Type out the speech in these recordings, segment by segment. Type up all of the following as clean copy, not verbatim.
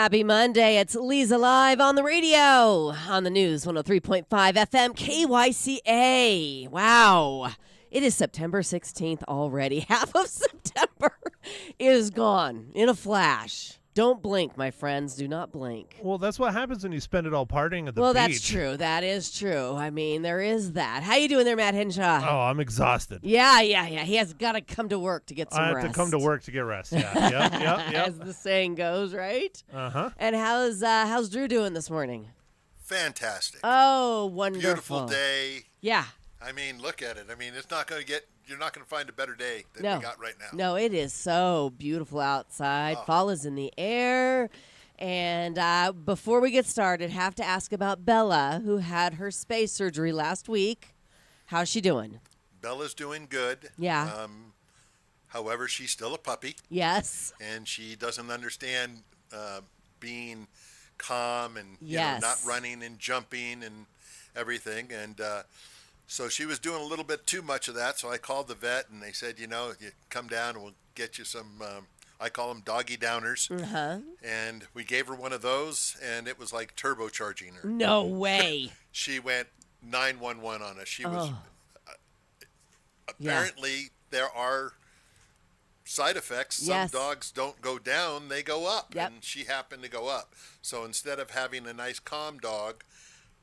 Happy Monday. It's Leza live on the radio, on the news, 103.5 FM KYCA. Wow. It is September 16th already. Half of September is gone in a flash. Don't blink, my friends. Do not blink. Well, that's what happens when you spend it all partying at the beach. Well, that's true. That is true. I mean, there is that. How you doing there, Matt Henshaw? Oh, I'm exhausted. Yeah. He has got to come to work to get some rest. I have to come to work to get rest, yeah. Yep. As the saying goes, right? Uh-huh. And how's Drew doing this morning? Fantastic. Oh, wonderful. Beautiful day. Yeah. I mean, look at it. I mean, you're not going to find a better day than we got right now. No, it is so beautiful outside. Fall is in the air. And before we get started, have to ask about Bella, who had her space surgery last week. How's she doing? Bella's doing good. Yeah. However, she's still a puppy. Yes. And she doesn't understand being calm and not running and jumping and everything. And so she was doing a little bit too much of that. So I called the vet, and they said, you come down and we'll get you some, I call them doggy downers. Uh-huh. And we gave her one of those, and it was like turbocharging her. No way. She went 911 on us. She was apparently there are side effects. Some dogs don't go down, they go up. Yep. And she happened to go up. So instead of having a nice calm dog,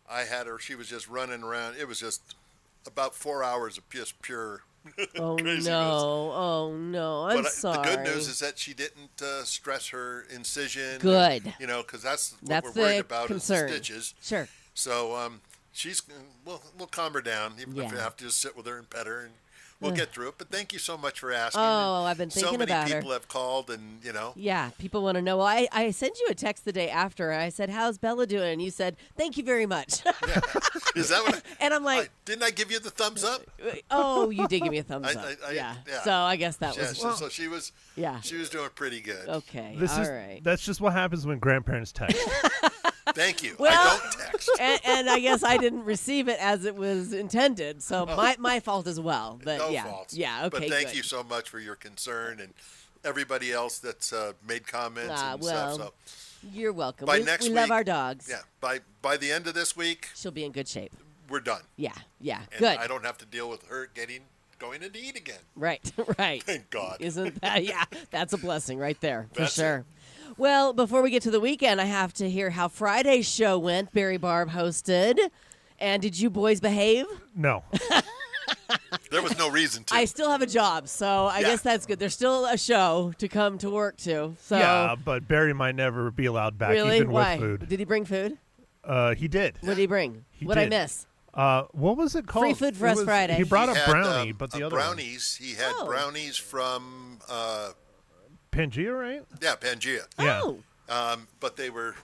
I had her, she was just running around. It was just about 4 hours of just pure craziness. No. I'm sorry. The good news is that she didn't stress her incision. Good. Because that's what the we're worried about concern. is the stitches. Sure. So we'll calm her down, even if we have to just sit with her and pet her, and we'll get through it. But thank you so much for asking. Oh, I've been thinking about her. So many people have called, and Yeah, people want to know. Well, I sent you a text the day after, and I said, "How's Bella doing?" And you said, "Thank you very much." Yeah. Is that what? And I'm like, didn't I give you the thumbs up? Oh, you did give me a thumbs up. Yeah. So I guess that was. So she was. Yeah. She was doing pretty good. Okay. Right. That's just what happens when grandparents text. Thank you. Well, I don't text. And I guess I didn't receive it as it was intended, so my fault as well. But no faults. Yeah. Okay. But thank you so much for your concern and everybody else that's made comments and stuff. So you're welcome. By we next week, love our dogs. Yeah. By the end of this week, she'll be in good shape. We're done. Yeah. And Good. I don't have to deal with her going in to eat again. Right. Thank God. Isn't that? Yeah. That's a blessing right there for That's sure. It. Well, before we get to the weekend, I have to hear how Friday's show went. Barry Barb hosted. And did you boys behave? No. There was no reason to. I still have a job, so I guess that's good. There's still a show to come to work to. So. Yeah, but Barry might never be allowed back, really? even Why? with food. Did he bring food? He did. What did he bring? What'd I miss? What was it called? Free food for us Friday. He brought He a had, brownie, but the other brownies. He had brownies from Pangea, right? Yeah, Pangea. Yeah. Oh. But they were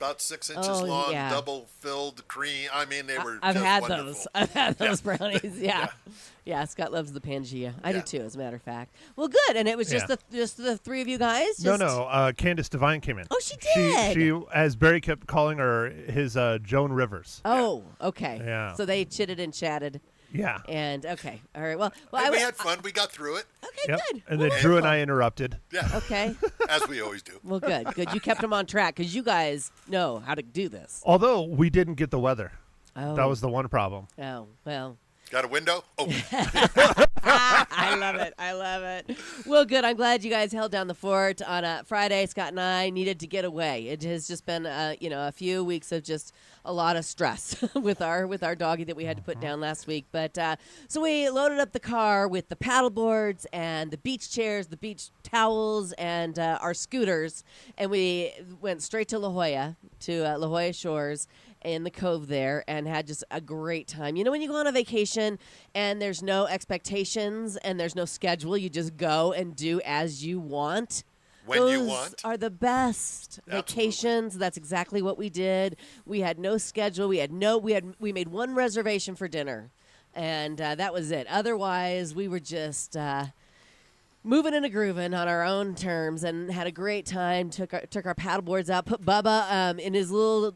about 6 inches long, yeah. double filled cream. I mean, they were. I've just had wonderful. those. I've had those brownies. Yeah. Scott loves the Pangea. I do Yeah. too, as a matter of fact. Well, good. And it was just the three of you guys. Just... No. Candace Devine came in. Oh, she did. She, as Barry kept calling her, his Joan Rivers. Oh, okay. Yeah. So they chitted and chatted. Yeah. And okay, all right. Well, we had fun. We got through it. Okay, good. And then Drew and I interrupted. Yeah. Okay. As we always do. Well, good. You kept them on track because you guys know how to do this. Although we didn't get the weather. Oh. That was the one problem. Oh, well. Got a window? Oh. I love it. Well, good. I'm glad you guys held down the fort on a Friday. Scott and I needed to get away. It has just been, a few weeks of just a lot of stress with our doggy that we had to put down last week. But so we loaded up the car with the paddle boards and the beach chairs, the beach towels, and our scooters, and we went straight to La Jolla, La Jolla Shores, in the cove there, and had just a great time. You know, when you go on a vacation and there's no expectations and there's no schedule, you just go and do as you want. When you Those want. are the best vacations. That's exactly what we did. We had no schedule. We made one reservation for dinner, and that was it. Otherwise, we were just moving and a grooving on our own terms, and had a great time. Took our paddle boards out, put Bubba in his little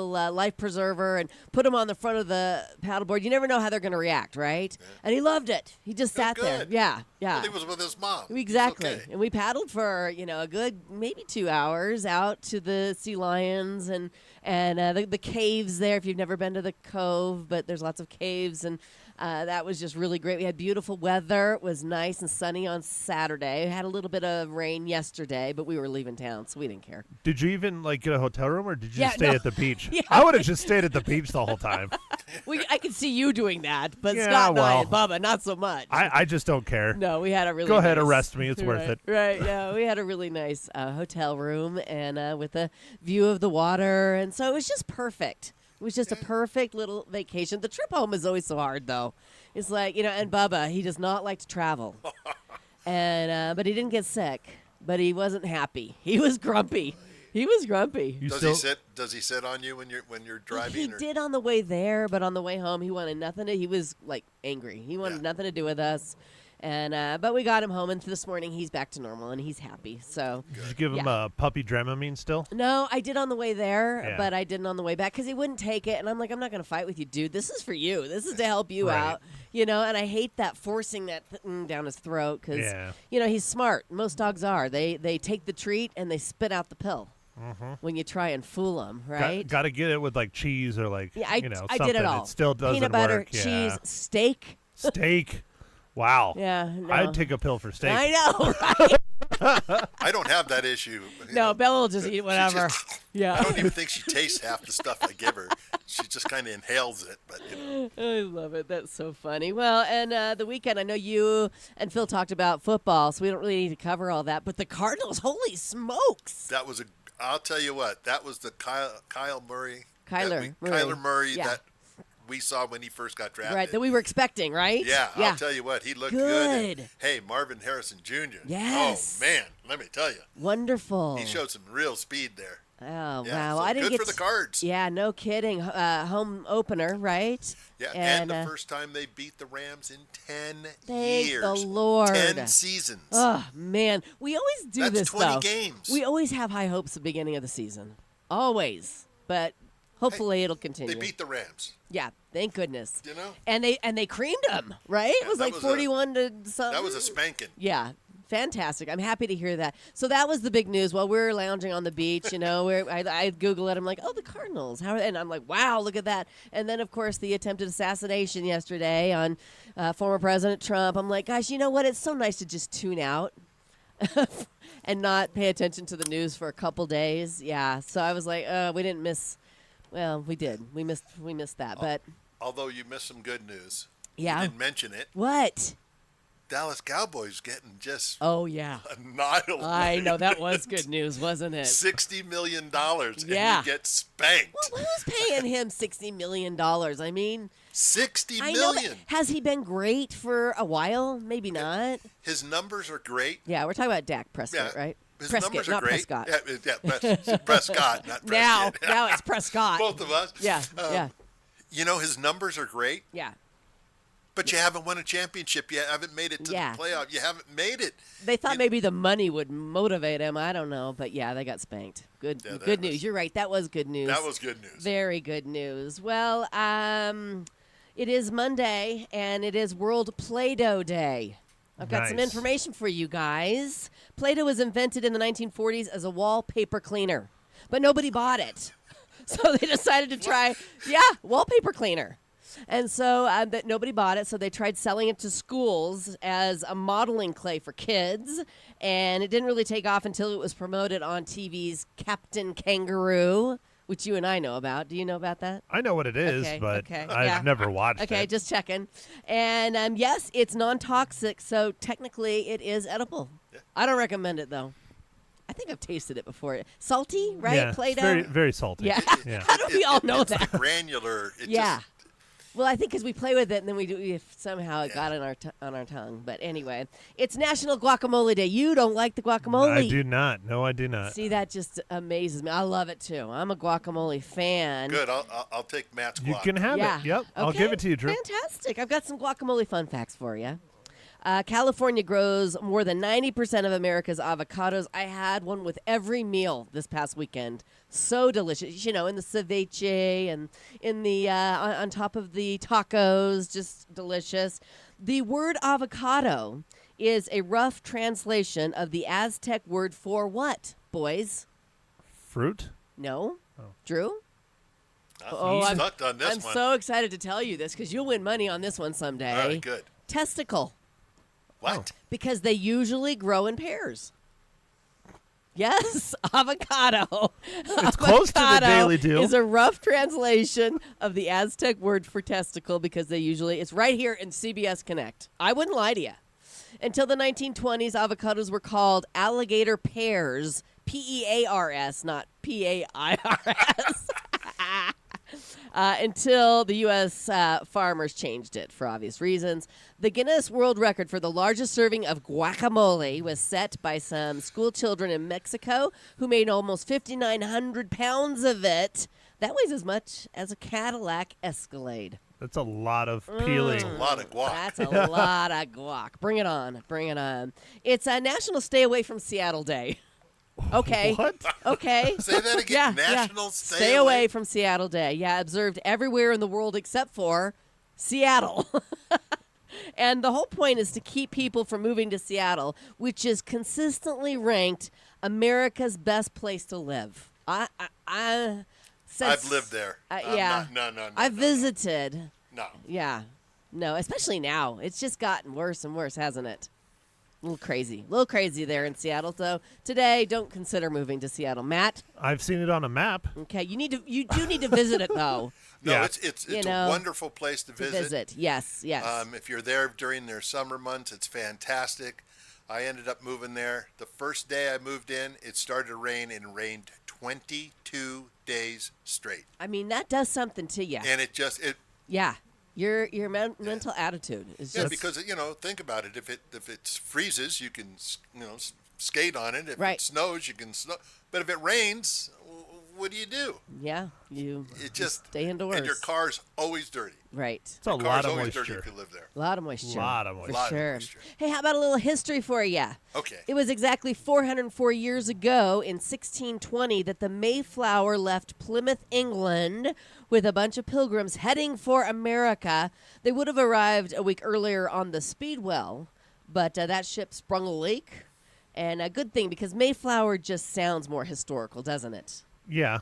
life preserver, and put him on the front of the paddle board. You never know how they're going to react, right? Yeah. And he loved it. He just sat there. Yeah. Well, he was with his mom. Exactly. Okay. And we paddled for a good maybe 2 hours out to the sea lions and the caves there. If you've never been to the Cove, but there's lots of caves, and that was just really great. We had beautiful weather. It was nice and sunny on Saturday. We had a little bit of rain yesterday, but we were leaving town, so we didn't care. Did you even get a hotel room, or did you stay at the beach? Yeah. I would have just stayed at the beach the whole time. I could see you doing that, but Scott and I and Bubba, not so much. I just don't care. No, we had a really Go ahead, arrest me. It's worth it. Right, yeah. We had a really nice hotel room and with a view of the water, and so it was just perfect. It was just a perfect little vacation. The trip home is always so hard, though. It's like, and Bubba, he does not like to travel. And but he didn't get sick, but he wasn't happy. He was grumpy. Does he sit on you when you're driving? He did on the way there, but on the way home, he wanted nothing to. He was angry. He wanted nothing to do with us. And but we got him home, and this morning he's back to normal, and he's happy. So did you give him a puppy Dramamine still? No, I did on the way there, but I didn't on the way back because he wouldn't take it. And I'm like, I'm not going to fight with you, dude. This is for you. This is to help you out, And I hate that forcing that down his throat because he's smart. Most dogs are. They take the treat and they spit out the pill. When you try and fool them, right? Got to get it with cheese or I something. did it all. It still doesn't Peanut butter, work. cheese, steak. Steak. Wow. Yeah. No. I'd take a pill for steak. I know, right? I don't have that issue. No, Bella will just eat whatever. I don't even think she tastes half the stuff I give her. She just kind of inhales it. But I love it. That's so funny. Well, and the weekend, I know you and Phil talked about football, so we don't really need to cover all that. But the Cardinals, holy smokes! I'll tell you what. That was the Kyler Murray Yeah. that we saw when he first got drafted. Right, that we were expecting, right? Yeah, I'll tell you what, he looked good. And, hey, Marvin Harrison Jr. Yes. Oh, man, let me tell you. Wonderful. He showed some real speed there. Oh, yeah, wow. So I didn't good get for the Cards. Yeah, no kidding. Home opener, right? Yeah, and the first time they beat the Rams in 10 thank years. The Lord. 10 seasons. Oh, man. We always do That's this, 20 though. games. We always have high hopes at the beginning of the season. Always. But hopefully it'll continue. They beat the Rams. Yeah, thank goodness. You know? And they creamed them, right? Yeah, it was 41 to something. That was a spanking. Yeah. Fantastic. I'm happy to hear that. So that was the big news while we were lounging on the beach, I Google it. I'm like, oh, the Cardinals. And I'm like, wow, look at that. And then, of course, the attempted assassination yesterday on former President Trump. I'm like, gosh, you know what? It's so nice to just tune out and not pay attention to the news for a couple days. Yeah. So I was like, we didn't miss. Well, we did. We missed that. But although you missed some good news. Yeah. You didn't mention it. What? Dallas Cowboys getting just annihilated. I know, that was good news, wasn't it? $60 million and you get spanked. Well, who's paying him $60 million? I mean, $60 million. Know, has he been great for a while? Maybe not. His numbers are great. Yeah, we're talking about Dak Prescott, right? His Prescott, numbers are not great. Prescott. Prescott, not Prescott. Now it's Prescott. Both of us. Yeah, his numbers are great. Yeah. But you haven't won a championship yet. Haven't made it to the playoff. You haven't made it. They thought maybe the money would motivate him. I don't know. But, they got spanked. Good news. You're right. That was good news. That was good news. Very good news. Well, it is Monday, and it is World Play-Doh Day. I've got some information for you guys. Play-Doh was invented in the 1940s as a wallpaper cleaner, but nobody bought it. So they decided to try, wallpaper cleaner. And so that nobody bought it, so they tried selling it to schools as a modeling clay for kids, and it didn't really take off until it was promoted on TV's Captain Kangaroo, which you and I know about. Do you know about that? I know what it is, but I've never watched it. Okay, just checking. And yes, it's non-toxic, so technically it is edible. Yeah. I don't recommend it, though. I think I've tasted it before. Salty, right? Yeah, Play-Doh? very, very salty. Yeah. How do we all know it's that? The granular. Well, I think because we play with it, and then we somehow it got on our tongue. But anyway, it's National Guacamole Day. You don't like the guacamole? I do not. No, I do not. See, that just amazes me. I love it too. I'm a guacamole fan. Good. I'll take Matt's guac. You can have it. Yep. Okay. I'll give it to you, Drew. Fantastic. I've got some guacamole fun facts for you. California grows more than 90% of America's avocados. I had one with every meal this past weekend. So delicious. In the ceviche and in the on top of the tacos, just delicious. The word avocado is a rough translation of the Aztec word for what, boys? Fruit? No? Oh. Drew? I'm stuck on this I'm one. so excited to tell you this because you'll win money on this one someday. All right, good. Testicle. What? Because they usually grow in pairs. Yes, avocado. It's close to the Daily Deal. Is a rough translation of the Aztec word for testicle because it's right here in CBS Connect. I wouldn't lie to you. Until the 1920s, avocados were called alligator pears, P-E-A-R-S, not P-A-I-R-S. Until the U.S. Farmers changed it for obvious reasons. The Guinness World Record for the largest serving of guacamole was set by some school children in Mexico who made almost 5,900 pounds of it. That weighs as much as a Cadillac Escalade. That's a lot of peeling. That's a lot of guac. That's a lot of guac. Bring it on. Bring it on. It's a National Stay Away from Seattle Day. Okay. What? Okay. Say that again. Yeah, National yeah. Stay Away from Seattle Day. Yeah, observed everywhere in the world except for Seattle. And the whole point is to keep people from moving to Seattle, which is consistently ranked America's best place to live. I've lived there. Yeah. No. I've visited. No. Yeah. No, especially now. It's just gotten worse and worse, hasn't it? A little crazy there in Seattle. So today, don't consider moving to Seattle. Matt? I've seen it on a map. Okay, you do need to visit it though. No, Yeah. it's a wonderful place to visit. Yes. If you're there during their summer months, it's fantastic. I ended up moving there. The first day I moved in, it started to rain and it rained 22 days straight. I mean, that does something to you. And it Yeah. Your mental attitude is just because think about it. If it freezes, you can skate on it. If Right. it snows, you can snow. But if it rains, what do? you Just stay indoors. And your car's always dirty. Right. It's a Your lot car's of always dirty moisture. if you live there. A lot of moisture. Lot of moisture. For Lot of sure. moisture. Hey, how about a little history for you? Okay. It was exactly 404 years ago in 1620 that the Mayflower left Plymouth, England, with a bunch of pilgrims heading for America. They would have arrived a week earlier on the Speedwell, but that ship sprung a leak. And a good thing, because Mayflower just sounds more historical, doesn't it? Yeah.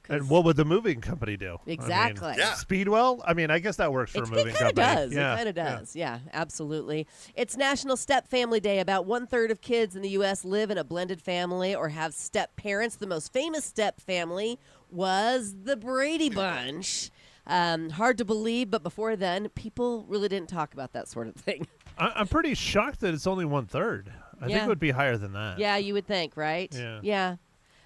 And what would the moving company do? Exactly. Yeah. Speedwell? I mean, I guess that works for a moving It kind of company. does. Yeah. It kind of does. Yeah, absolutely. It's National Step Family Day. About 1/3 of kids in the U.S. live in a blended family or have step parents. The most famous step family was the Brady Bunch. Hard to believe, but before then, people really didn't talk about that sort of thing. I'm pretty shocked that it's only 1/3. I think Yeah. it would be higher than that. Yeah, you would think, right? Yeah.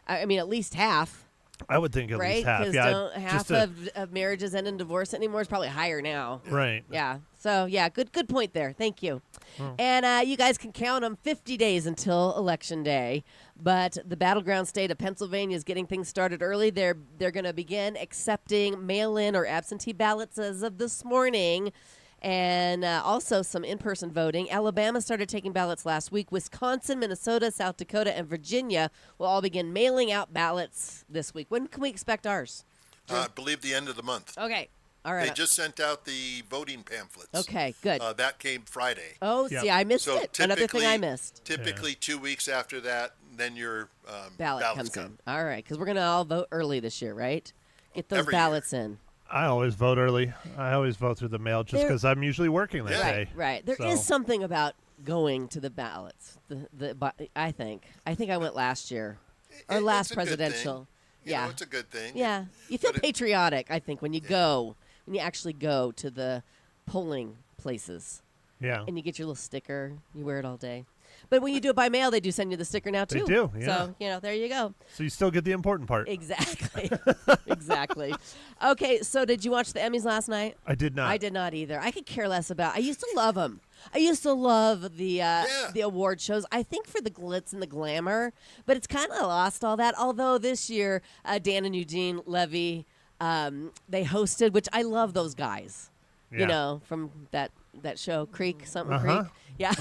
I mean, at least half. I would think at Right? least half. Because Yeah. half of marriages end in divorce anymore. Is probably higher now. Right. Yeah. So, yeah, good point there. Thank you. Oh. And you guys can count them 50 days until Election Day. But the battleground state of Pennsylvania is getting things started early. They're going to begin accepting mail-in or absentee ballots as of this morning. And also some in-person voting. Alabama started taking ballots last week. Wisconsin, Minnesota, South Dakota, and Virginia will all begin mailing out ballots this week. When can we expect ours? I believe the end of the month. Okay. All right. They just sent out the voting pamphlets. Okay, good. That came Friday. Oh, Yep. see, I missed So it. Another thing I missed. Typically 2 weeks after that, then your Ballot ballots comes come. in. All right, because we're going to all vote early this year, right? Get those Every ballots in. I always vote early. I always vote through the mail just There- because I'm usually working that Yeah. day. Right. There is So- something about going to the ballots. I think I went last year. Or It's last a good thing. presidential. You know, it's a good thing. Yeah. You feel But it- patriotic, I think, when you go, when you actually go to the polling places. Yeah. And you get your little sticker. You wear it all day. But when you do it by mail, they do send you the sticker now, They too. do, yeah. So, there you go. So you still get the important part. Exactly. Exactly. Okay, so did you watch the Emmys last night? I did not. I did not either. I could care less about. I used to love them. I used to love the award shows. I think for the glitz and the glamour, but it's kind of lost all that. Although this year, Dan and Eugene Levy, they hosted, which I love those guys. Yeah. You know, from that that show Creek something Creek. Yeah.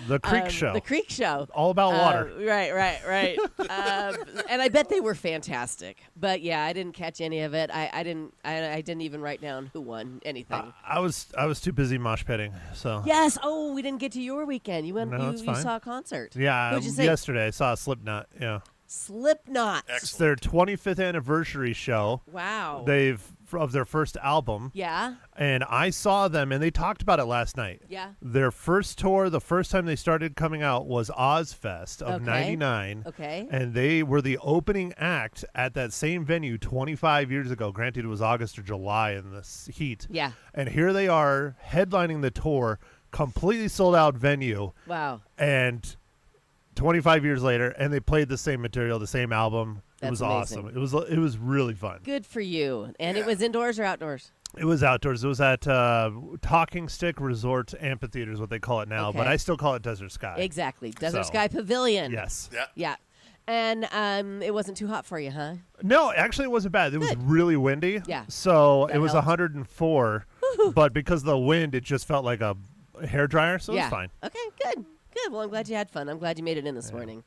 The Creek Show. The Creek Show. All about water. Right. And I bet they were fantastic. But yeah, I didn't catch any of it. I didn't even write down who won anything. I was too busy mosh pitting. So Yes. Oh, we didn't get to your weekend. You went. No, you saw a concert. yeah, Who'd you see? yesterday I saw Slipknot. Yeah, Slipknot. it's their 25th anniversary show. Wow. Of their first album. Yeah. And I saw them, and they talked about it last night. Yeah. Their first tour, the first time they started coming out, was Ozfest of Okay. '99. Okay. And they were the opening act at that same venue 25 years ago. Granted, it was August or July in the heat. Yeah. And here they are headlining the tour, completely sold out venue. Wow. And 25 years later, and they played the same material, the same album. It That's was amazing. awesome. It was really fun. Good for you. And it was indoors or outdoors? It was outdoors. It was at Talking Stick Resort Amphitheater is what they call it now, but Okay. I still call it Desert Sky. Exactly. Desert So, Sky Pavilion. Yes. Yeah. Yeah. And it wasn't too hot for you, huh? No, actually, it wasn't bad. It was Good. really windy. Yeah. So That it was helps. 104, but because of the wind, it just felt like a hair dryer, so it was fine. Okay, good. Good. Well, I'm glad you had fun. I'm glad you made it in this morning.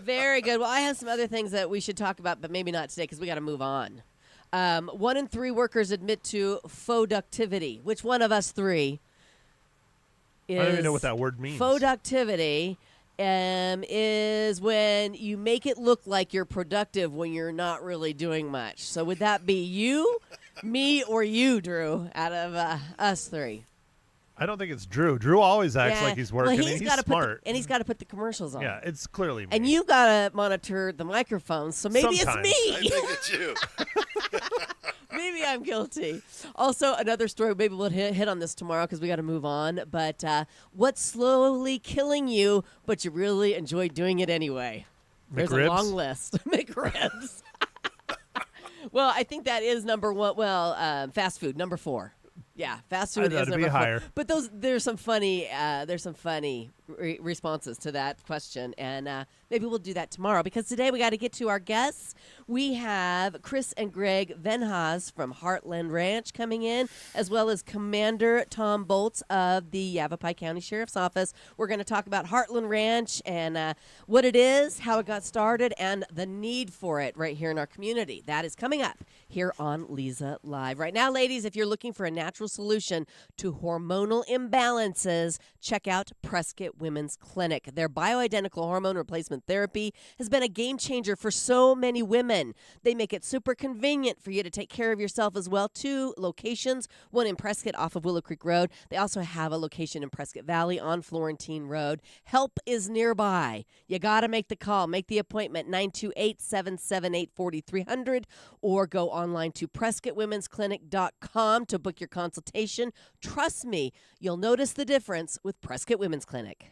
Very good. Well, I have some other things that we should talk about, but maybe not today because we got to move on. 1 in 3 workers admit to productivity. Which one of us three is I don't even know what that word means. productivity? Is when you make it look like you're productive when you're not really doing much. So would that be you, me, or you, Drew, out of us three? I don't think it's Drew. Drew always acts like he's working, Well, and he's gotta smart. and he's got to put the commercials on. Yeah, it's clearly me. And you've got to monitor the microphones, so maybe Sometimes. I it's me. think it's you. Maybe I'm guilty. Also, another story, maybe we'll hit on this tomorrow because we got to move on. But what's slowly killing you, but you really enjoy doing it anyway? There's a McRibs? long list. McRibs. Well, I think that is number one. Well, fast food, number 4. Yeah, fast food I thought is it'd be number 4. higher. But there's some funny responses to that question, and maybe we'll do that tomorrow because today we got to get to our guests. We have Chris and Greg Venhas from Heartland Ranch coming in, as well as Commander Tom Bolts of the Yavapai County Sheriff's Office. We're going to talk about Heartland Ranch and what it is, how it got started, and the need for it right here in our community. That is coming up here on Leza Live. Right now, ladies, if you're looking for a natural solution to hormonal imbalances, check out Prescott Women's Clinic. Their bioidentical hormone replacement therapy has been a game changer for so many women. They make it super convenient for you to take care of yourself as well. 2 locations, one in Prescott off of Willow Creek Road. They also have a location in Prescott Valley on Florentine Road. Help is nearby. You got to make the call. Make the appointment, 928-778-4300, or go online to PrescottWomen'sClinic.com to book your consultation. Trust me, you'll notice the difference with Prescott Women's Clinic.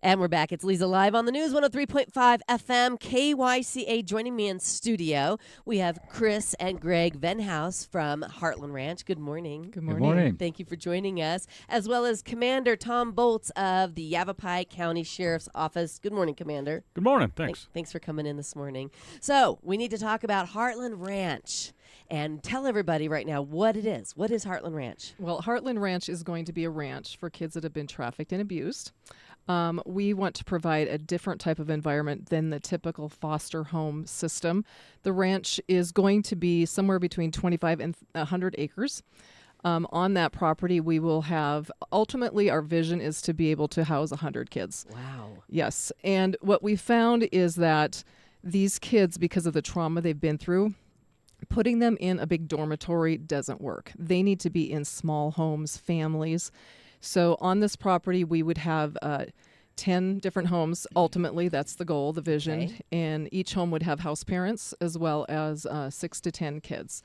And we're back. It's Leza Live on the News 103.5 FM KYCA. Joining me in studio, we have Chris and Greg Venhouse from Heartland Ranch. Good morning. Good morning. Thank you for joining us, as well as Commander Tom Bolts of the Yavapai County Sheriff's Office. Good morning, Commander. Good morning. Thanks. Thanks for coming in this morning. So we need to talk about Heartland Ranch. And tell everybody right now what it is. What is Heartland Ranch? Well, Heartland Ranch is going to be a ranch for kids that have been trafficked and abused. We want to provide a different type of environment than the typical foster home system. The ranch is going to be somewhere between 25 and 100 acres. On that property, we will have, ultimately, our vision is to be able to house 100 kids. Wow. Yes. And what we found is that these kids, because of the trauma they've been through, putting them in a big dormitory doesn't work. They need to be in small homes, families. So on this property, we would have 10 different homes. Ultimately, that's the goal, the vision. Okay. And each home would have house parents as well as 6 to 10 kids.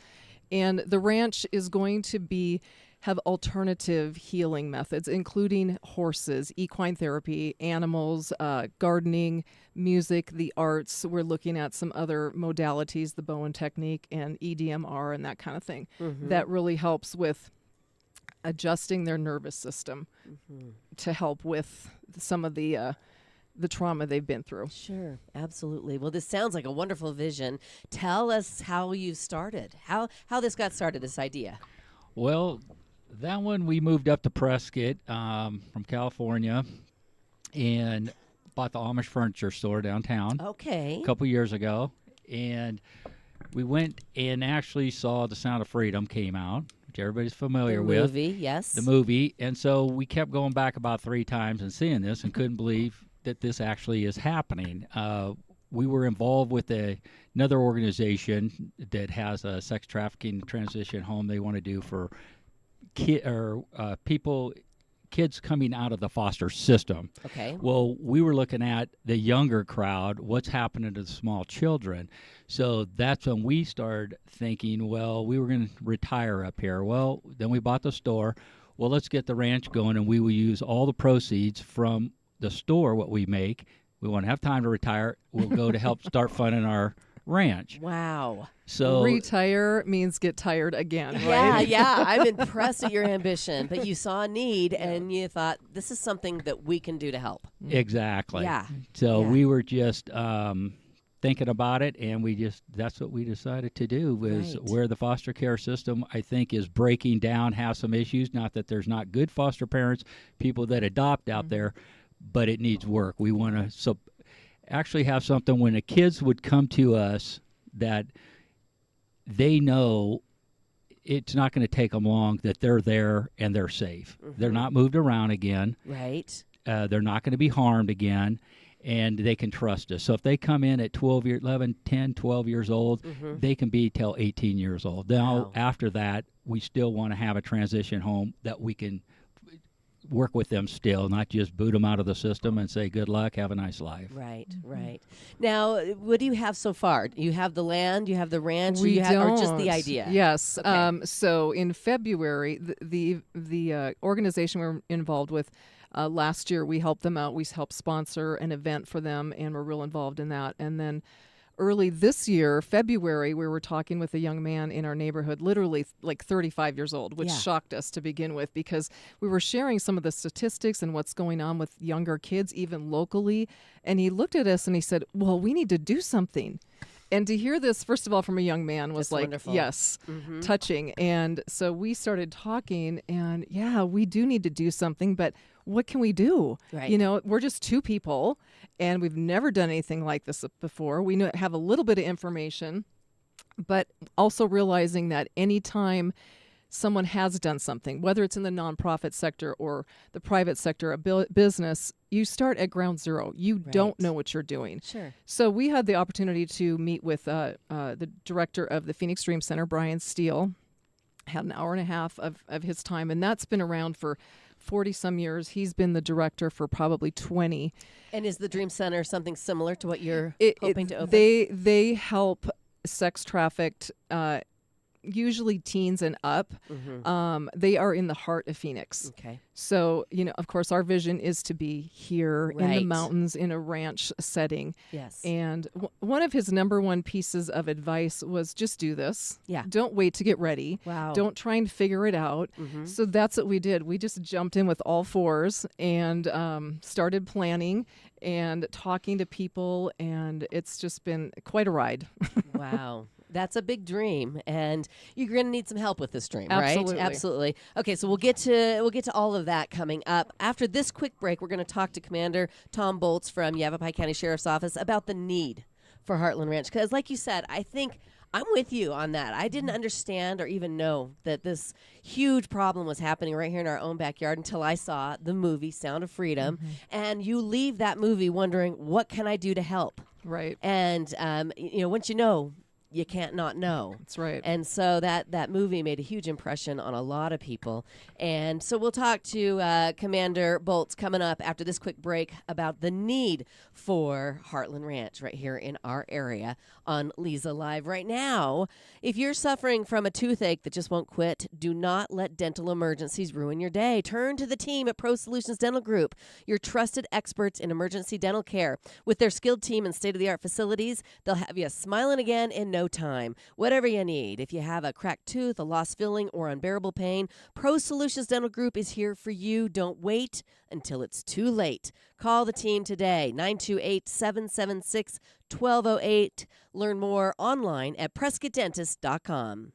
And the ranch is going to have alternative healing methods, including horses, equine therapy, animals, gardening, music, the arts. We're looking at some other modalities, the Bowen technique and EDMR and that kind of thing. Mm-hmm. That really helps with adjusting their nervous system to help with some of the trauma they've been through. Sure, absolutely. Well, this sounds like a wonderful vision. Tell us how you started, how this got started, this idea. Well, that one we moved up to Prescott from California and bought the Amish furniture store downtown. Okay. A couple years ago. And we went and actually saw The Sound of Freedom came out, which everybody's familiar with. The movie, yes. The movie. And so we kept going back about 3 times and seeing this and couldn't believe that this actually is happening. We were involved with another organization that has a sex trafficking transition home they want to do for kids coming out of the foster system. Okay. Well, we were looking at the younger crowd, what's happening to the small children. So that's when we started thinking, well, we were going to retire up here. Well, then we bought the store. Well, let's get the ranch going, and we will use all the proceeds from the store, what we make. We won't have time to retire. We'll go to help start funding our ranch. Wow. So retire means get tired again, right? Yeah. I'm impressed at your ambition, but you saw a need and you thought, this is something that we can do to help. Exactly. Yeah. So we were just thinking about it, and that's what we decided to do, was where the foster care system, I think, is breaking down, has some issues. Not that there's not good foster parents, people that adopt out there, but it needs work. We want to actually have something when the kids would come to us that they know it's not going to take them long, that they're there and they're safe. They're not moved around again. Right. They're not going to be harmed again, and they can trust us. So if they come in at 11, 10, 12 years old, they can be till 18 years old. Now, after that, we still want to have a transition home that we can work with them still, not just boot them out of the system and say, good luck, have a nice life. Right, right. Now, what do you have so far? You have the land, you have the ranch, We or just the idea? Yes. Okay. So in February, the organization we're involved with, last year we helped them out. We helped sponsor an event for them, and we're real involved in that. And then early this year, February, we were talking with a young man in our neighborhood, literally like 35 years old, which shocked us to begin with, because we were sharing some of the statistics and what's going on with younger kids, even locally. And he looked at us and he said, well, we need to do something. And to hear this, first of all, from a young man was like, wonderful. Yes, touching. And so we started talking, and we do need to do something, but what can we do? Right. You know, we're just 2 people, and we've never done anything like this before. We have a little bit of information, but also realizing that anytime someone has done something, whether it's in the nonprofit sector or the private sector, a business, you start at ground zero. You don't know what you're doing. Sure. So we had the opportunity to meet with the director of the Phoenix Dream Center, Brian Steele. Had an hour and a half of his time, and that's been around for 40-some years. He's been the director for probably 20. And is the Dream Center something similar to what you're hoping to open? They help sex trafficked usually teens and up. They are in the heart of Phoenix. Okay. So, of course, our vision is to be here in the Right. mountains in a ranch setting. Yes. And one of his number one pieces of advice was just do this. Yeah. Don't wait to get ready. Wow. Don't try and figure it out. So that's what we did. We just jumped in with all fours and started planning and talking to people. And it's just been quite a ride. Wow. That's a big dream, and you're going to need some help with this dream, Absolutely. right? Absolutely. Okay, so we'll get to all of that coming up. After this quick break, we're going to talk to Commander Tom Bolts from Yavapai County Sheriff's Office about the need for Heartland Ranch. Because like you said, I think I'm with you on that. I didn't understand or even know that this huge problem was happening right here in our own backyard until I saw the movie Sound of Freedom. And you leave that movie wondering, what can I do to help? Right. And, once you know, you can't not know. That's right. And so that movie made a huge impression on a lot of people. And so we'll talk to Commander Bolts coming up after this quick break about the need for Heartland Ranch right here in our area on Leza Live right now. If you're suffering from a toothache that just won't quit, do not let dental emergencies ruin your day. Turn to the team at Pro Solutions Dental Group, your trusted experts in emergency dental care. With their skilled team and state-of-the-art facilities, they'll have you smiling again in no time. Whatever you need, if you have a cracked tooth, a lost filling, or unbearable pain, Pro Solutions Dental Group is here for you. Don't wait until it's too late. Call the team today, 928-776-1208. Learn more online at PrescottDentist.com.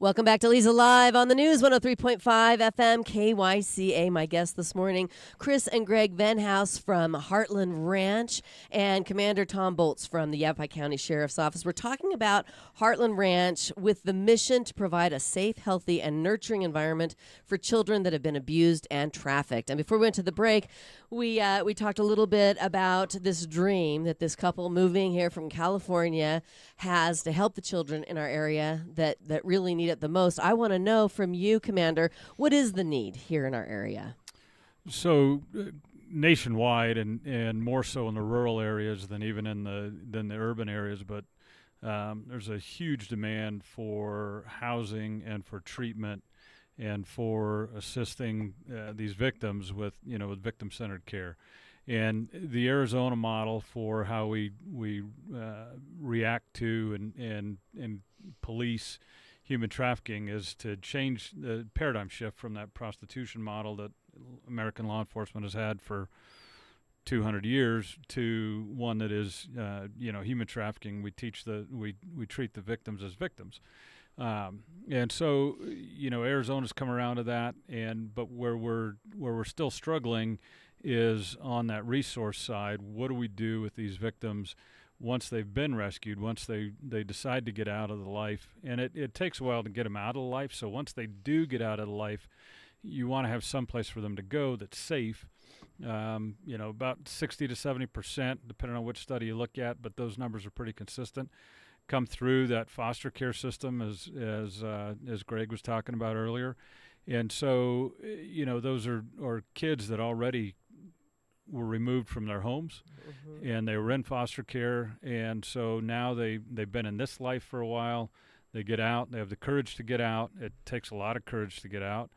Welcome back to Leza Live on the News, 103.5 FM KYCA. My guests this morning, Chris and Greg Venhouse from Heartland Ranch and Commander Tom Bolts from the Yavapai County Sheriff's Office. We're talking about Heartland Ranch with the mission to provide a safe, healthy, and nurturing environment for children that have been abused and trafficked. And before we went to the break, we talked a little bit about this dream that this couple moving here from California has to help the children in our area that really need it the most. I want to know from you, Commander, what is the need here in our area? So nationwide and more so in the rural areas than even in the urban areas, but there's a huge demand for housing and for treatment and for assisting these victims with victim-centered care. And the Arizona model for how we react to and police human trafficking is to change the paradigm shift from that prostitution model that American law enforcement has had for 200 years to one that is human trafficking. We treat the victims as victims. And so, Arizona's come around to that, but where we're still struggling is on that resource side. What do we do with these victims once they've been rescued, once they decide to get out of the life? And it takes a while to get them out of the life. So once they do get out of the life, you want to have some place for them to go that's safe. About 60 to 70%, depending on which study you look at, but those numbers are pretty consistent, come through that foster care system, as Greg was talking about earlier. And so, those are kids that already were removed from their homes, and they were in foster care, and so now they've been in this life for a while. They get out, they have the courage to get out. It takes a lot of courage to get out,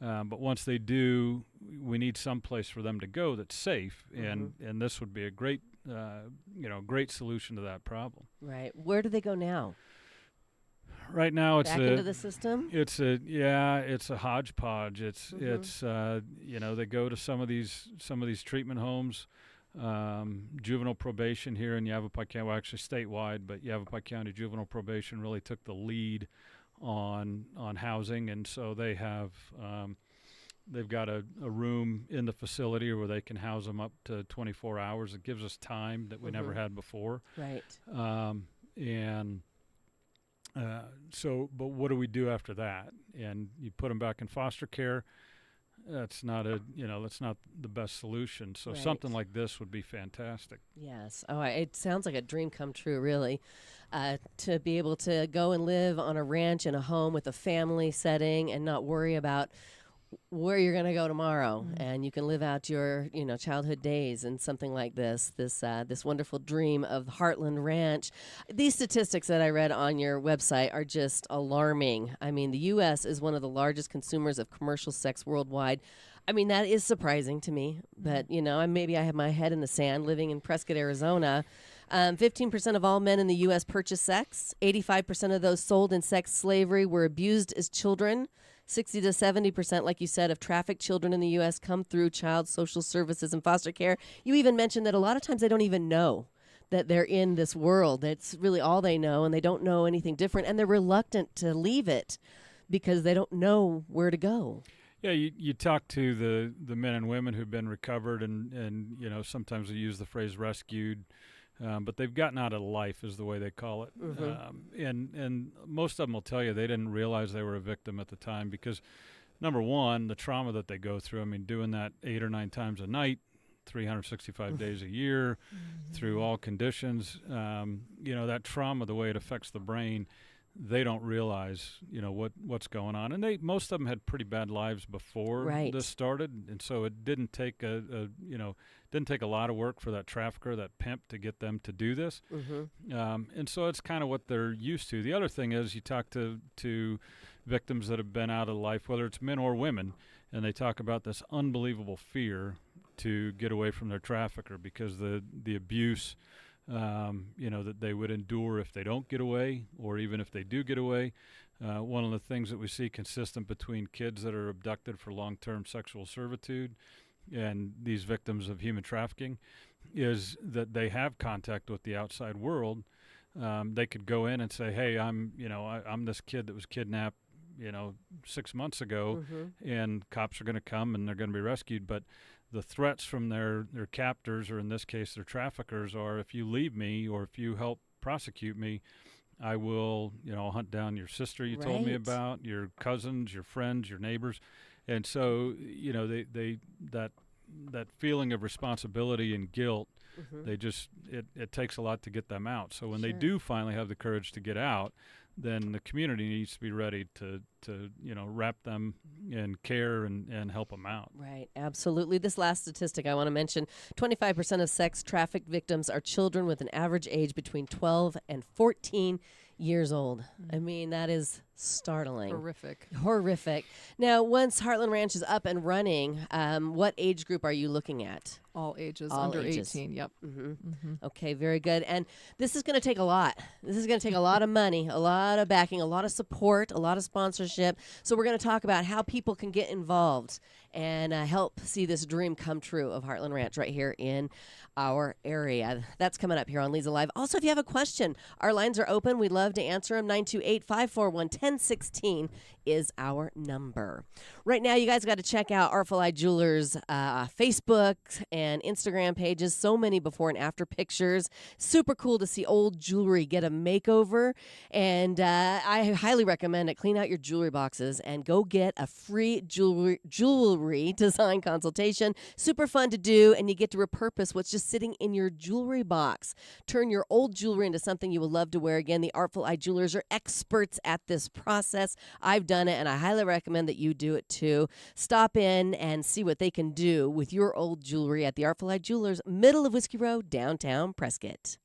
but once they do, we need some place for them to go that's safe, and this would be a great great solution to that problem. Right. Where do they go now? Right now, back into the system. It's a hodgepodge. It's they go to some of these treatment homes, juvenile probation here in Yavapai County. Well, actually statewide, but Yavapai County juvenile probation really took the lead on housing, and so they have they've got a room in the facility where they can house them up to 24 hours. It gives us time that we never had before. Right. But what do we do after that? And you put them back in foster care. That's not the best solution. So something like this would be fantastic. Yes. Oh, it sounds like a dream come true, really, to be able to go and live on a ranch in a home with a family setting and not worry about where you're going to go tomorrow, and you can live out your childhood days and something like this wonderful dream of Heartland Ranch. These statistics that I read on your website are just alarming. I mean, the U.S. is one of the largest consumers of commercial sex worldwide. I mean, that is surprising to me, but maybe I have my head in the sand living in Prescott, Arizona. 15% of all men in the U.S. purchase sex. 85% of those sold in sex slavery were abused as children. 60 to 70%, like you said, of trafficked children in the U.S. come through child social services and foster care. You even mentioned that a lot of times they don't even know that they're in this world. That's really all they know, and they don't know anything different, and they're reluctant to leave it because they don't know where to go. Yeah, you talk to the men and women who've been recovered, and sometimes they use the phrase rescued, but they've gotten out of life is the way they call it. And most of them will tell you they didn't realize they were a victim at the time because, number one, the trauma that they go through. I mean, doing that 8 or 9 times a night, 365 days a year, through all conditions, that trauma, the way it affects the brain, they don't realize, what's going on. And most of them had pretty bad lives before this started, and so it didn't take a lot of work for that trafficker, that pimp, to get them to do this. And so it's kind of what they're used to. The other thing is you talk to victims that have been out of life, whether it's men or women, and they talk about this unbelievable fear to get away from their trafficker because the abuse that they would endure if they don't get away, or even if they do get away. One of the things that we see consistent between kids that are abducted for long-term sexual servitude and these victims of human trafficking is that they have contact with the outside world. They could go in and say, hey, I'm this kid that was kidnapped 6 months ago, and cops are going to come and they're going to be rescued. But the threats from their captors, or in this case their traffickers, are if you leave me or if you help prosecute me, I will, hunt down your sister you told me about, your cousins, your friends, your neighbors. And so, they that feeling of responsibility and guilt, they just it takes a lot to get them out. So when they do finally have the courage to get out, then the community needs to be ready to wrap them in care and help them out. Right, absolutely. This last statistic I want to mention, 25% of sex trafficked victims are children with an average age between 12 and 14 years old. I mean, that is startling. Horrific. Now, once Heartland Ranch is up and running, what age group are you looking at? All ages, All under ages. 18, yep. Okay, very good. And this is going to take a lot. This is going to take a lot of money, a lot of backing, a lot of support, a lot of sponsorship. So we're going to talk about how people can get involved and help see this dream come true of Heartland Ranch right here in our area. That's coming up here on Leza Live. Also, if you have a question, our lines are open. We'd love to answer them. 928-541-1016 is our number. Right now, you guys got to check out Artful Eye Jewelers' Facebook and Instagram pages. So many before and after pictures. Super cool to see old jewelry get a makeover. And I highly recommend it. Clean out your jewelry boxes and go get a free jewelry design consultation. Super fun to do, and you get to repurpose what's just sitting in your jewelry box. Turn your old jewelry into something you will love to wear again. The Artful Eye Jewelers are experts at this process. I've done it, and I highly recommend that you do it too. Stop in and see what they can do with your old jewelry at the Artful Eye Jewelers, middle of Whiskey Row, downtown Prescott.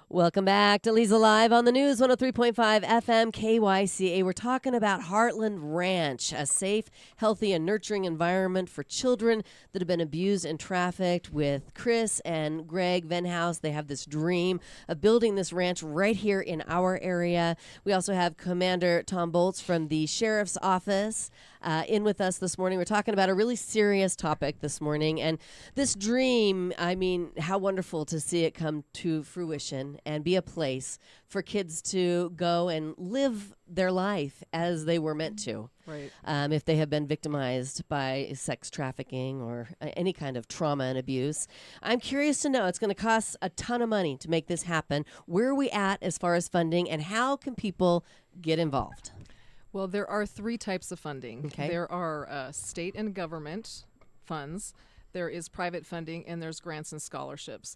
Welcome back to Leza Live on the News 103.5 FM KYCA. We're talking about Heartland Ranch, a safe, healthy, and nurturing environment for children that have been abused and trafficked. With Chris and Greg Venhouse, they have this dream of building this ranch right here in our area. We also have Commander Tom Bolts from the Sheriff's Office. in with us this morning. We're talking about a really serious topic this morning. And this dream, I mean, how wonderful to see it come to fruition and be a place for kids to go and live their life as they were meant to. Right. If they have been victimized by sex trafficking or any kind of trauma and abuse. I'm curious to know, it's going to cost a ton of money to make this happen. Where are we at as far as funding, and how can people get involved? Well, there are 3 types of funding. Okay. There are state and government funds, there is private funding, and there's grants and scholarships.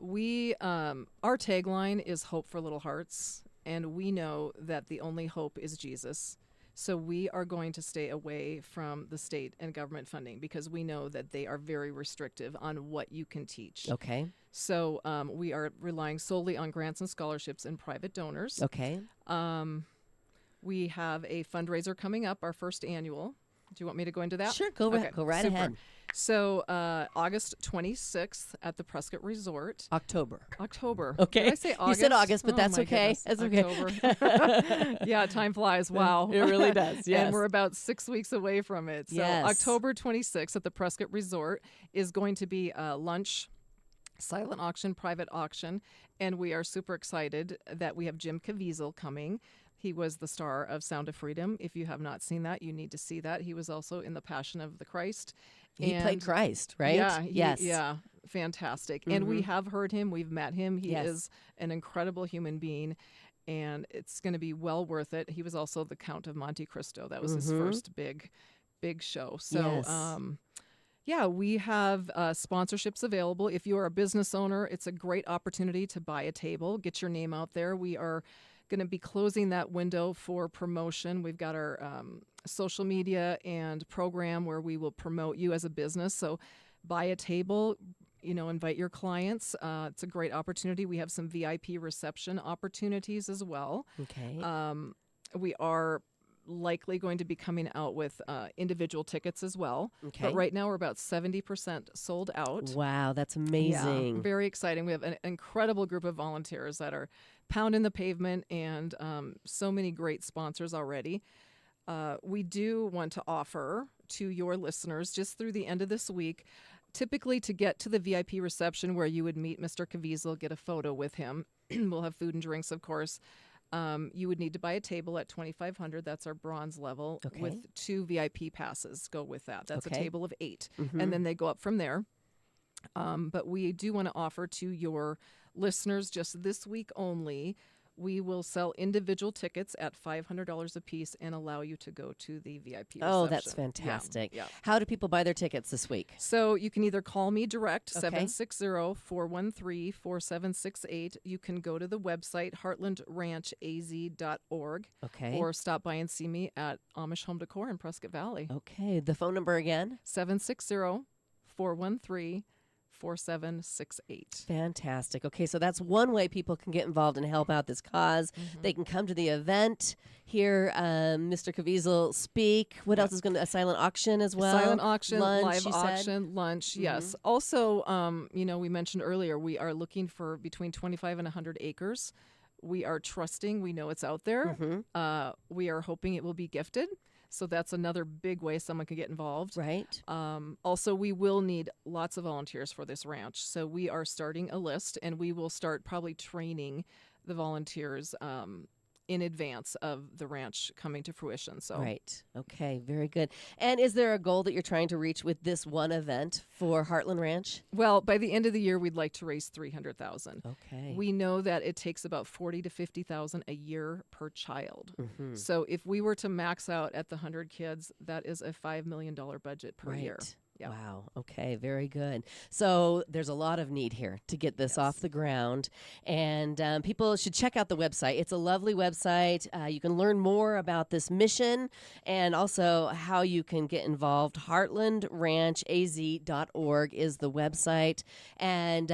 Our tagline is Hope for Little Hearts, and we know that the only hope is Jesus. So we are going to stay away from the state and government funding because we know that they are very restrictive on what you can teach. Okay. So we are relying solely on grants and scholarships and private donors. Okay. We have a fundraiser coming up, our first annual. Do you want me to go into that? Sure, go right super. ahead. So August 26th at the Prescott Resort. October. Okay. Did I say August? You said August, but Oh, that's my okay. goodness. That's okay. October. Yeah, time flies. Wow. It really does, yes. And we're about 6 weeks away from it. So Yes. October 26th at the Prescott Resort is going to be lunch, silent auction, private auction, and we are super excited that we have Jim Caviezel coming. He was the star of Sound of Freedom. If you have not seen that, you need to see that. He was also in The Passion of the Christ. He played Christ, right? Yeah. Yes. Yeah. Fantastic. And we have heard him. We've met him. He is an incredible human being, and it's going to be well worth it. He was also the Count of Monte Cristo. That was his first big show. So, yeah, we have sponsorships available. If you are a business owner, it's a great opportunity to buy a table, get your name out there. We are going to be closing that window for promotion. We've got our social media and program where we will promote you as a business. So buy a table, invite your clients. It's a great opportunity. We have some VIP reception opportunities as well. Okay. We are likely going to be coming out with individual tickets as well. Okay. But right now we're about 70% sold out. Wow, that's amazing. Yeah, very exciting. We have an incredible group of volunteers that are pounding the pavement, and so many great sponsors already. We do want to offer to your listeners just through the end of this week, typically to get to the VIP reception where you would meet Mr. Caviezel, get a photo with him. We'll have food and drinks, of course. You would need to buy a table at $2,500. That's our bronze level with 2 VIP passes. Go with that. That's a table of 8. And then they go up from there. But we do want to offer to your listeners just this week only, we will sell individual tickets at $500 a piece and allow you to go to the VIP reception. Oh, that's fantastic. Yeah. How do people buy their tickets this week? So you can either call me direct, 760-413-4768. You can go to the website, heartlandranchaz.org. Okay. Or stop by and see me at Amish Home Decor in Prescott Valley. Okay. The phone number again? 760-413-4768. Fantastic. Okay, so that's one way people can get involved and help out this cause. They can come to the event, hear Mr. Caviezel speak. What else is going to, a silent auction as well? Silent auction, lunch, live you said? auction, lunch, yes. Also, we mentioned earlier, we are looking for between 25 and 100 acres. We are trusting, we know it's out there. We are hoping it will be gifted. So that's another big way someone can get involved. Right. Also, we will need lots of volunteers for this ranch. So we are starting a list, and we will start probably training the volunteers in advance of the ranch coming to fruition. So Right. Okay, very good. And is there a goal that you're trying to reach with this one event for Heartland Ranch? Well, by the end of the year, we'd like to raise $300,000. Okay. We know that it takes about $40,000 to $50,000 a year per child. So if we were to max out at the 100 kids, that is a $5 million budget per year. Yeah. Wow. Okay. Very good. So there's a lot of need here to get this off the ground, and people should check out the website. It's a lovely website. You can learn more about this mission and also how you can get involved. HeartlandRanchAZ.org is the website, and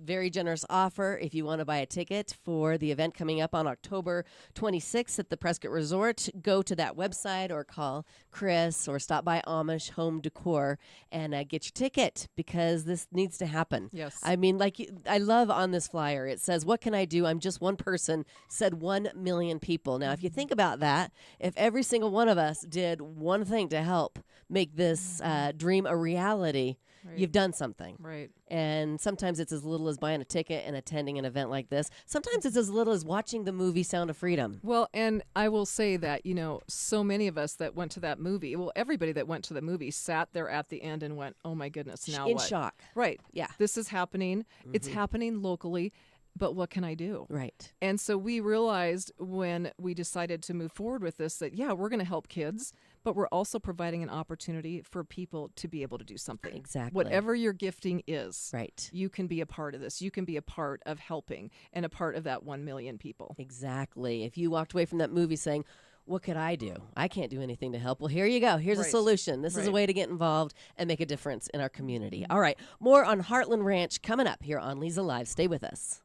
very generous offer if you want to buy a ticket for the event coming up on October 26th at the Prescott Resort. Go to that website or call Chris or stop by Amish Home Decor and get your ticket because this needs to happen. Yes. I mean, I love on this flyer, it says, what can I do? I'm just one person, said 1 million people. Now, if you think about that, if every single one of us did one thing to help make this dream a reality, you've done something. Right. And sometimes it's as little as buying a ticket and attending an event like this. Sometimes it's as little as watching the movie Sound of Freedom. Well, and I will say that, so many of us that went to that movie, everybody that went to the movie sat there at the end and went, oh my goodness, now In what? shock. Right. Yeah. This is happening. It's happening locally. But what can I do? Right. And so we realized when we decided to move forward with this that, we're going to help kids, but we're also providing an opportunity for people to be able to do something. Exactly. Whatever your gifting is, Right. you can be a part of this. You can be a part of helping and a part of that 1 million people. Exactly. If you walked away from that movie saying, what could I do? I can't do anything to help. Well, here you go. Here's a solution. This is a way to get involved and make a difference in our community. All right. More on Heartland Ranch coming up here on Leza Live. Stay with us.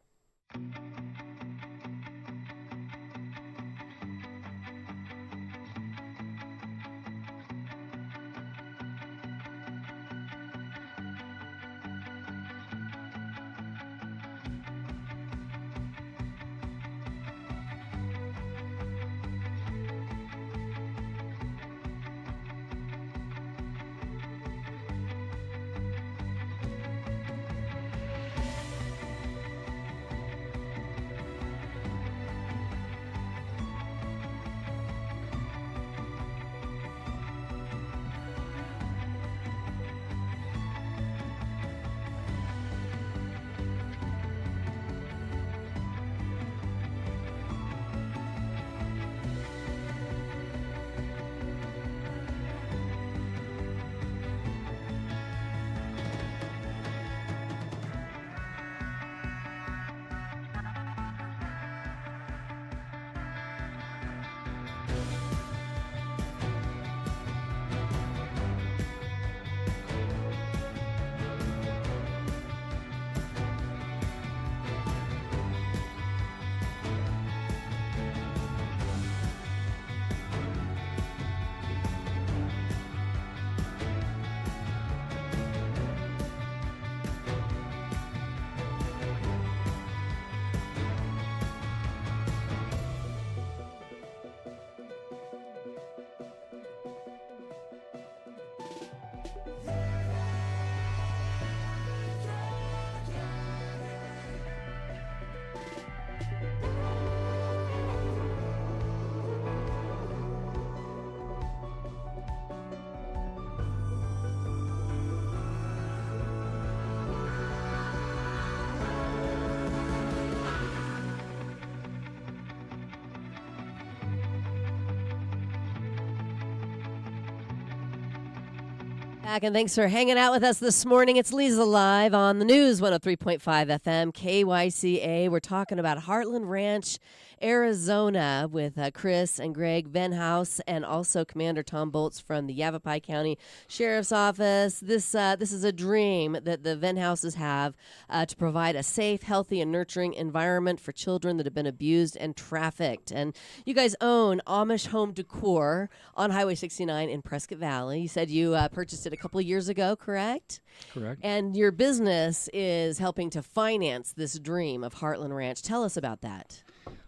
Back, and thanks for hanging out with us this morning. It's Leza Live on the News 103.5 FM, KYCA. We're talking about Heartland Ranch, Arizona with Chris and Greg Venhouse and also Commander Tom Bolts from the Yavapai County Sheriff's Office. This is a dream that the Venhouses have to provide a safe, healthy, and nurturing environment for children that have been abused and trafficked. And you guys own Amish Home Decor on Highway 69 in Prescott Valley. You said you purchased it a couple of years ago, correct? Correct. And your business is helping to finance this dream of Heartland Ranch. Tell us about that.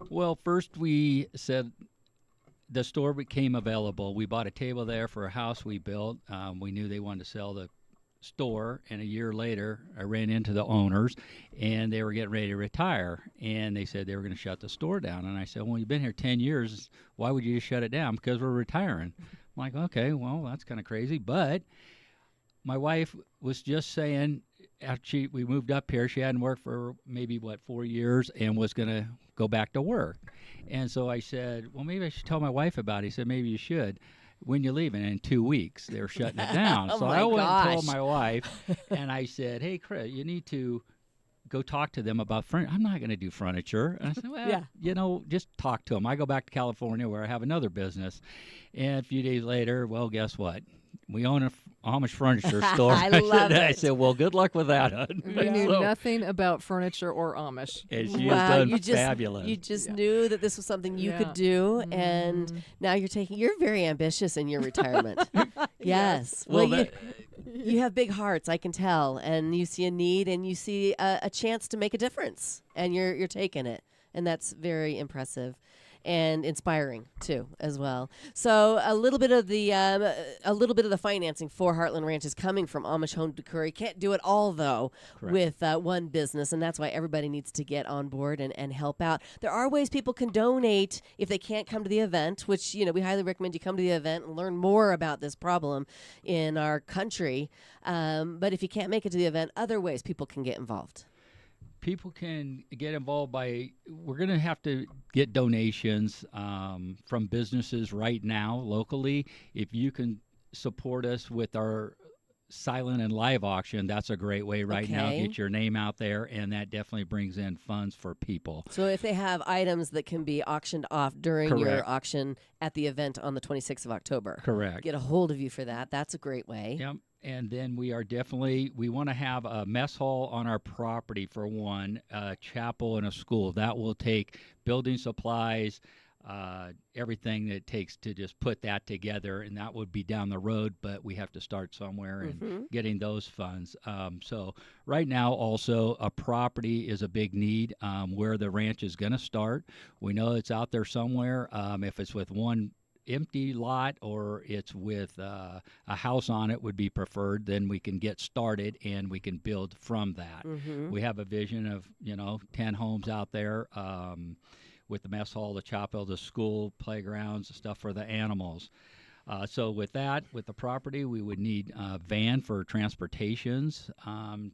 Well, first we said the store became available. We bought a table there for a house we built. We knew they wanted to sell the store, and a year later I ran into the owners, and they were getting ready to retire, and they said they were going to shut the store down. And I said, well, you've been here 10 years. Why would you just shut it down? Because we're retiring. I'm like, okay, well, that's kind of crazy. But my wife was just saying, after we moved up here, she hadn't worked for maybe, 4 years and was going to go back to work. And so I said, well, maybe I should tell my wife about it. He said, maybe you should. When you leaving? In 2 weeks, they were shutting it down. Oh so my I went gosh. and told my wife, and I said, hey, Chris, you need to go talk to them about furniture. I'm not going to do furniture. And I said, well, Yeah. just talk to them. I go back to California where I have another business. And a few days later, well, guess what? We own a Amish furniture store. I love it. I said, well, good luck with that, hon. We knew So- nothing about furniture or Amish. And she Wow, has done you just- fabulous. You just knew that this was something you could do, and now you're very ambitious in your retirement. Yes. Well, you, You have big hearts, I can tell, and you see a need and you see a chance to make a difference, and you're taking it, and that's very impressive. And inspiring too, as well. So a little bit of the financing for Heartland Ranch is coming from Amish Home Decor. You can't do it all though. Correct. With one business, and that's why everybody needs to get on board and help out. There are ways people can donate if they can't come to the event, which we highly recommend you come to the event and learn more about this problem in our country. But if you can't make it to the event, other ways people can get involved. People can get involved by, we're going to have to get donations from businesses right now locally. If you can support us with our silent and live auction, that's a great way right now. Get your name out there, and that definitely brings in funds for people. So if they have items that can be auctioned off during your auction at the event on the 26th of October. Correct. Get a hold of you for that. That's a great way. Yep. And then we want to have a mess hall on our property for one, a chapel and a school. That will take building supplies, everything that it takes to just put that together, and that would be down the road, but we have to start somewhere and getting those funds. So right now also a property is a big need where the ranch is going to start. We know it's out there somewhere. If it's with one empty lot or it's with a house on it would be preferred, then we can get started and we can build from that. We have a vision of 10 homes out there with the mess hall, the chapel, the school, playgrounds, stuff for the animals. So with that, with the property, we would need a van for transportations,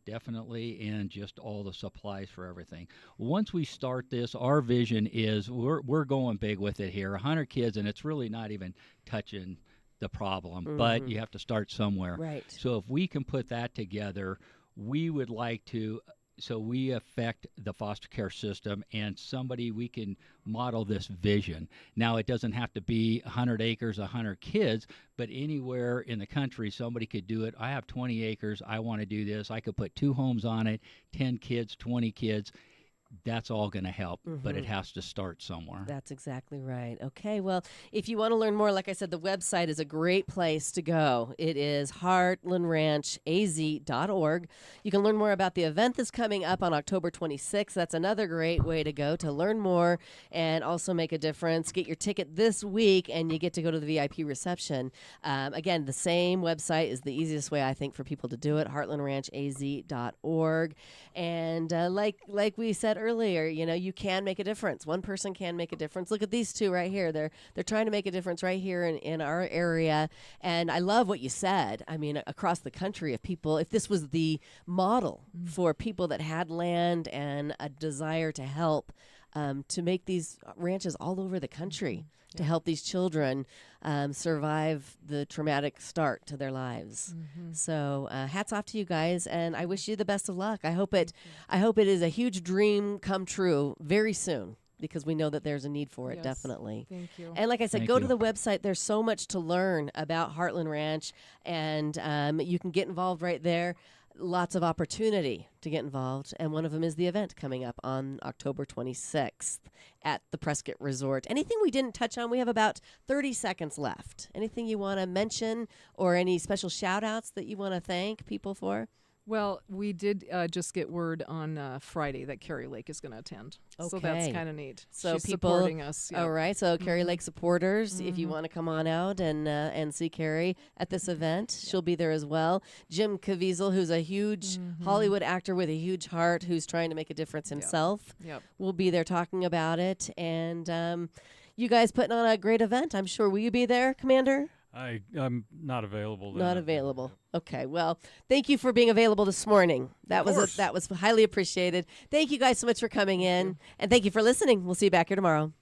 definitely, and just all the supplies for everything. Once we start this, our vision is we're going big with it here. 100 kids, and it's really not even touching the problem, but you have to start somewhere. Right. So if we can put that together, we would like to. So we affect the foster care system, and we can model this vision. Now, it doesn't have to be 100 acres, 100 kids, but anywhere in the country, somebody could do it. I have 20 acres. I want to do this. I could put 2 homes on it, 10 kids, 20 kids. That's all going to help, but it has to start somewhere. That's exactly right. Okay, well, if you want to learn more, like I said, the website is a great place to go. It is heartlandranchaz.org. You can learn more about the event that's coming up on October 26th. That's another great way to go to learn more and also make a difference. Get your ticket this week, and you get to go to the VIP reception. Again, the same website is the easiest way, I think, for people to do it, heartlandranchaz.org. And like we said earlier, you can make a difference. One person can make a difference. Look at these two right here. They're trying to make a difference right here in our area. And I love what you said. I mean, across the country, if this was the model for people that had land and a desire to help, to make these ranches all over the country to help these children survive the traumatic start to their lives. So hats off to you guys, and I wish you the best of luck. I hope it is a huge dream come true very soon, because we know that there's a need for it, definitely. Thank you. And like I said, go to the website. There's so much to learn about Heartland Ranch, and you can get involved right there. Lots of opportunity to get involved, and one of them is the event coming up on October 26th at the Prescott Resort. Anything we didn't touch on? We have about 30 seconds left. Anything you want to mention, or any special shout-outs that you want to thank people for? Well, we did just get word on Friday that Carrie Lake is going to attend. So that's kind of neat. So she's people supporting us. All right. So Carrie Lake supporters, if you want to come on out and see Carrie at this event, she'll be there as well. Jim Caviezel, who's a huge Hollywood actor with a huge heart, who's trying to make a difference himself, will be there talking about it. And you guys putting on a great event, I'm sure. Will you be there, Commander? I'm not available. Not available. Okay. Well, thank you for being available this morning. That was highly appreciated. Thank you guys so much for coming in, and thank you for listening. We'll see you back here tomorrow.